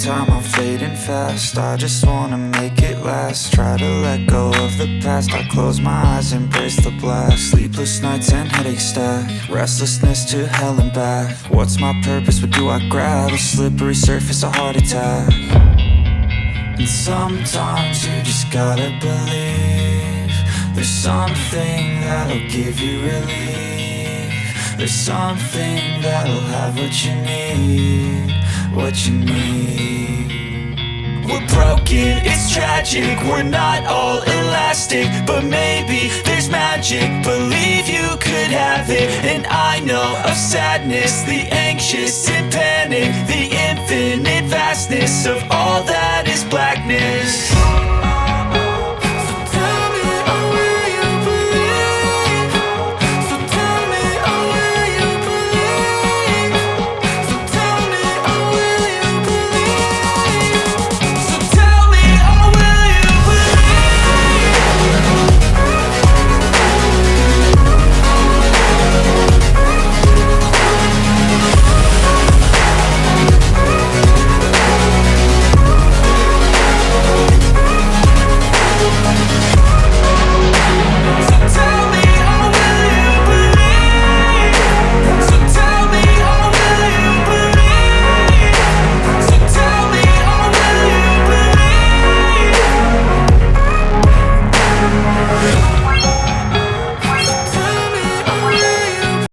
time, I'm fading fast. I just wanna make it last. Try to let go of the past. I close my eyes, embrace the blast. Sleepless nights and headaches stack. Restlessness to hell and back. What's my purpose, what do I grab? A slippery surface, a heart attack. And sometimes you just gotta believe there's something that'll give you relief. There's something that'll have what you need, what you need. We're broken, it's tragic, we're not all elastic, but maybe there's magic, believe you could have it. And I know of sadness, the anxious and panic, the infinite vastness of all that is blackness.